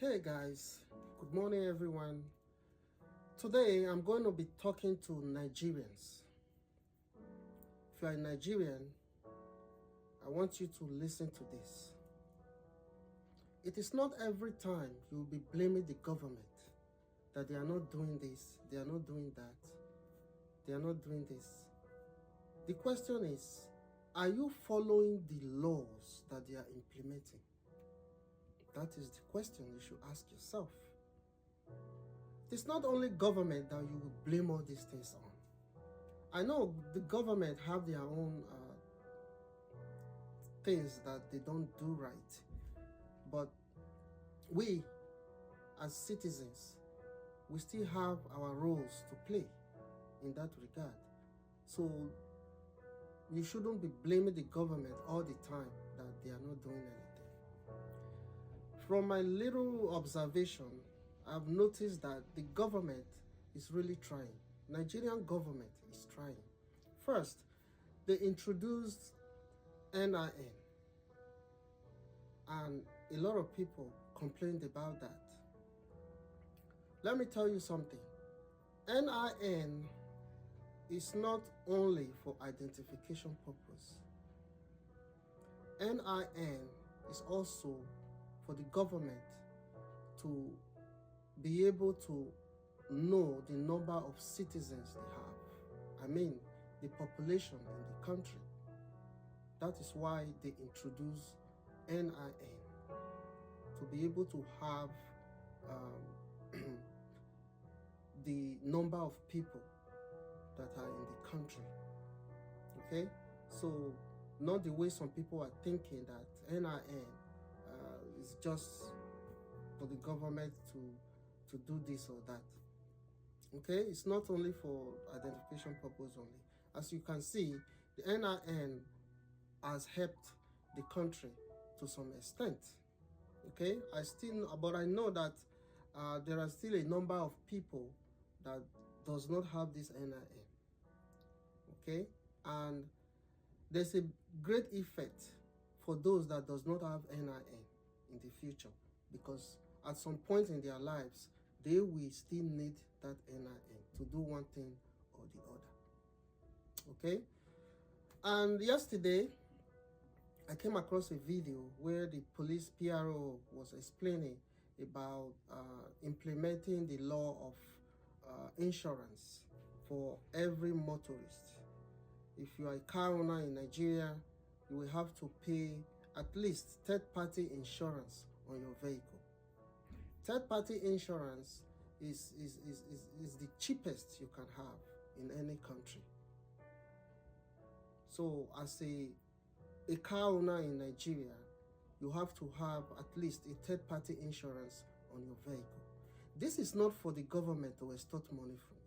Hey guys, good morning everyone. Today I'm going to be talking to Nigerians. If you are a Nigerian, I want you to listen to this. It is not every time you will be blaming the government that they are not doing this, they are not doing that, they are not doing this. The question is, are you following the laws that they are implementing? That is the question you should ask yourself. It's not only government that you will blame all these things on. I know the government have their own things that they don't do right, but we as citizens, we still have our roles to play in that regard. So you shouldn't be blaming the government all the time that they are not doing anything. From my little observation, I've noticed that the government is really trying. Nigerian government is trying. First, they introduced NIN, and a lot of people complained about that. Let me tell you something. NIN is not only for identification purpose. NIN is also for the government to be able to know the number of citizens they have. I mean, the population in the country. That is why they introduce NIN, to be able to have the number of people that are in the country. Okay, so not the way some people are thinking that NIN is just for the government to do this or that. Okay, it's not only for identification purpose only. As you can see, the NIN has helped the country to some extent. Okay, but I know that there are still a number of people that does not have this NIN. Okay, and there's a great effect for those that does not have NIN in the future, because at some point in their lives they will still need that NIN to do one thing or the other. Okay, and yesterday I came across a video where the police PRO was explaining about implementing the law of insurance for every motorist. If you are a car owner in Nigeria, you will have to pay at least third-party insurance on your vehicle. Third-party insurance is the cheapest you can have in any country. So as a car owner in Nigeria, you have to have at least a third-party insurance on your vehicle. This is not for the government to extort money from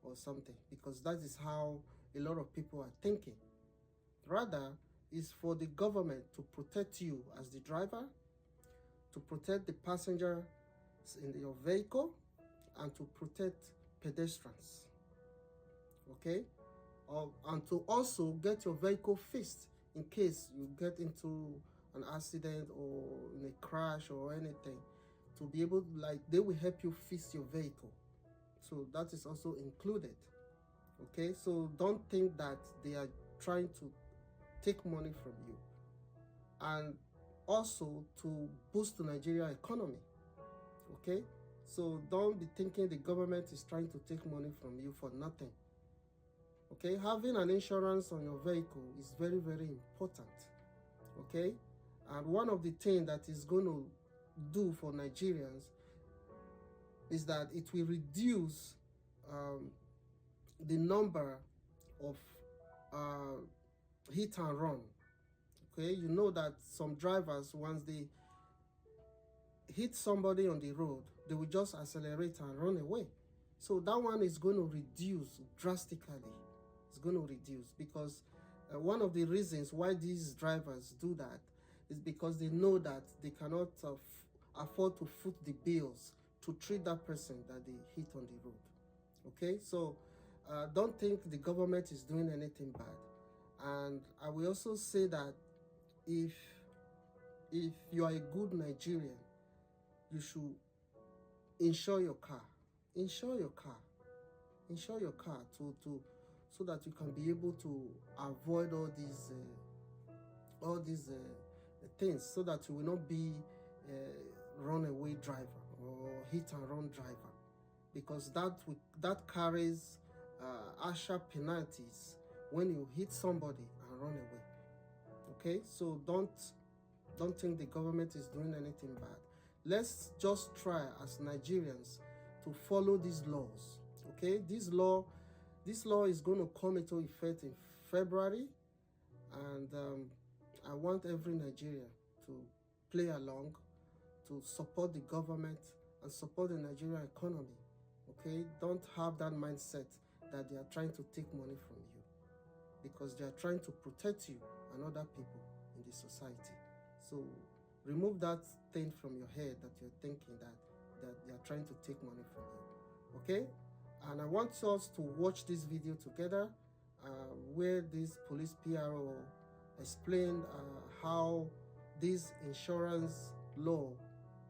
you or something, because that is how a lot of people are thinking. Rather, it's for the government to protect you as the driver, to protect the passengers in your vehicle, and to protect pedestrians. Okay? And to also get your vehicle fixed in case you get into an accident or in a crash or anything, to be able to, like, they will help you fix your vehicle. So that is also included. Okay, so don't think that they are trying to take money from you. And also to boost the Nigeria economy. Okay, so don't be thinking the government is trying to take money from you for nothing. Okay, having an insurance on your vehicle is very, very important. Okay, and one of the things that is going to do for Nigerians is that it will reduce the number of hit and run. Okay, you know that some drivers, once they hit somebody on the road, they will just accelerate and run away. So that one is going to reduce drastically. It's going to reduce, because one of the reasons why these drivers do that is because they know that they cannot afford to foot the bills to treat that person that they hit on the road. Okay, so don't think the government is doing anything bad. And I will also say that if you are a good Nigerian, you should insure your car. Insure your car. Insure your car so that you can be able to avoid all these things, so that you will not be a runaway driver or hit and run driver, because that carries harsher penalties when you hit somebody and run away. Okay, so don't think the government is doing anything bad. Let's just try as Nigerians to follow these laws. Okay, this law is going to come into effect in February, and I want every Nigerian to play along, to support the government and support the Nigerian economy. Okay, don't have that mindset that they are trying to take money from you, because they are trying to protect you and other people in the society. So remove that thing from your head, that you're thinking that they are trying to take money from you. Okay, and I want us to watch this video together, where this police PRO explained how this insurance law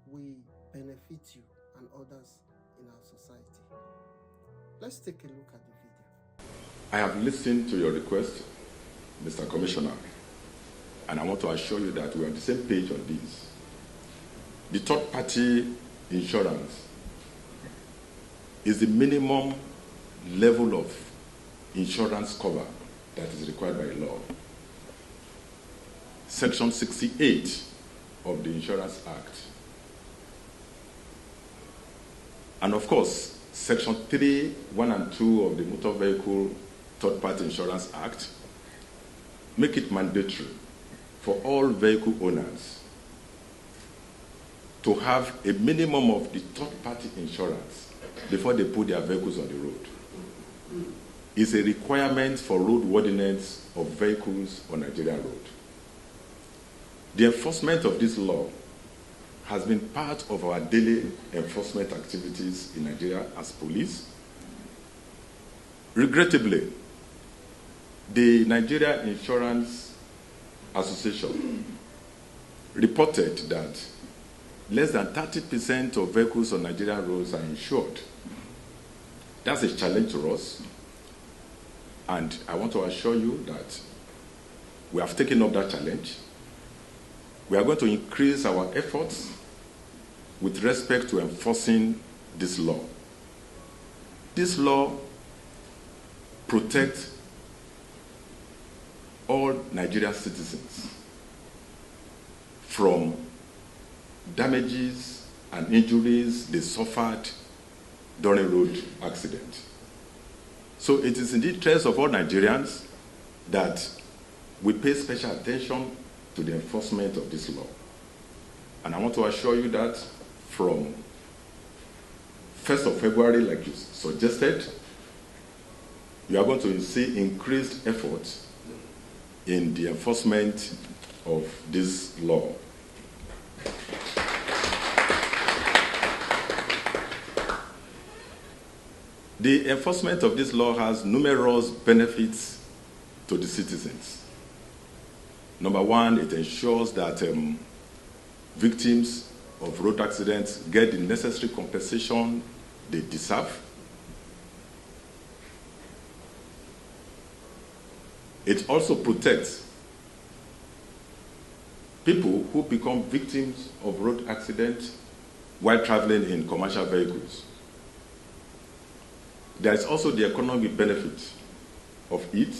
will benefit you and others in our society. Let's take a look at the video. I have listened to your request, Mr. Commissioner, and I want to assure you that we are on the same page on this. The third-party insurance is the minimum level of insurance cover that is required by law. Section 68 of the Insurance Act. And of course, Section 3, 1 and 2 of the Motor Vehicle Third-Party Insurance Act make it mandatory for all vehicle owners to have a minimum of the third-party insurance before they put their vehicles on the road. It's a requirement for roadworthiness of vehicles on Nigerian road. The enforcement of this law has been part of our daily enforcement activities in Nigeria as police. Regrettably, the Nigeria Insurance Association reported that less than 30% of vehicles on Nigerian roads are insured. That's a challenge to us, and I want to assure you that we have taken up that challenge. We are going to increase our efforts with respect to enforcing this law. This law protects all Nigerian citizens from damages and injuries they suffered during road accident. So it is in the interest of all Nigerians that we pay special attention to the enforcement of this law. And I want to assure you that from 1st of February, like you suggested, you are going to see increased efforts in the enforcement of this law. The enforcement of this law has numerous benefits to the citizens. Number one, it ensures that victims of road accidents get the necessary compensation they deserve. It also protects people who become victims of road accidents while traveling in commercial vehicles. There is also the economic benefit of it.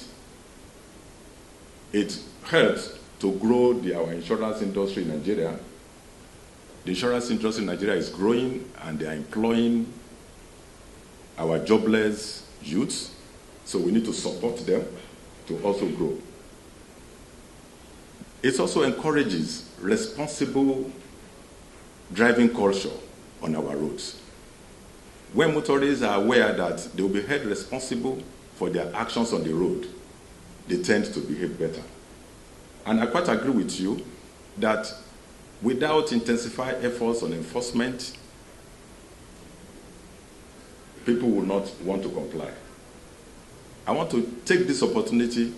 It helps to grow our insurance industry in Nigeria. The insurance industry in Nigeria is growing, and they are employing our jobless youths, so we need to support them to also grow. It also encourages responsible driving culture on our roads. When motorists are aware that they will be held responsible for their actions on the road, they tend to behave better. And I quite agree with you that without intensified efforts on enforcement, people will not want to comply. I want to take this opportunity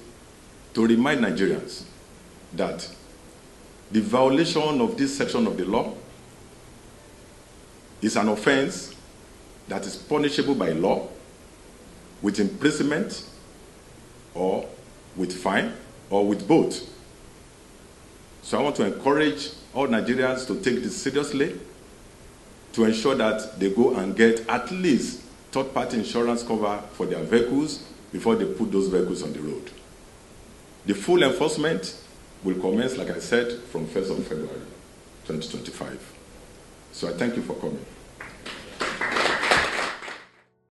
to remind Nigerians that the violation of this section of the law is an offense that is punishable by law with imprisonment or with fine or with both. So I want to encourage all Nigerians to take this seriously, to ensure that they go and get at least third-party insurance cover for their vehicles before they put those vehicles on the road. The full enforcement will commence, like I said, from 1st of February 2025. So I thank you for coming.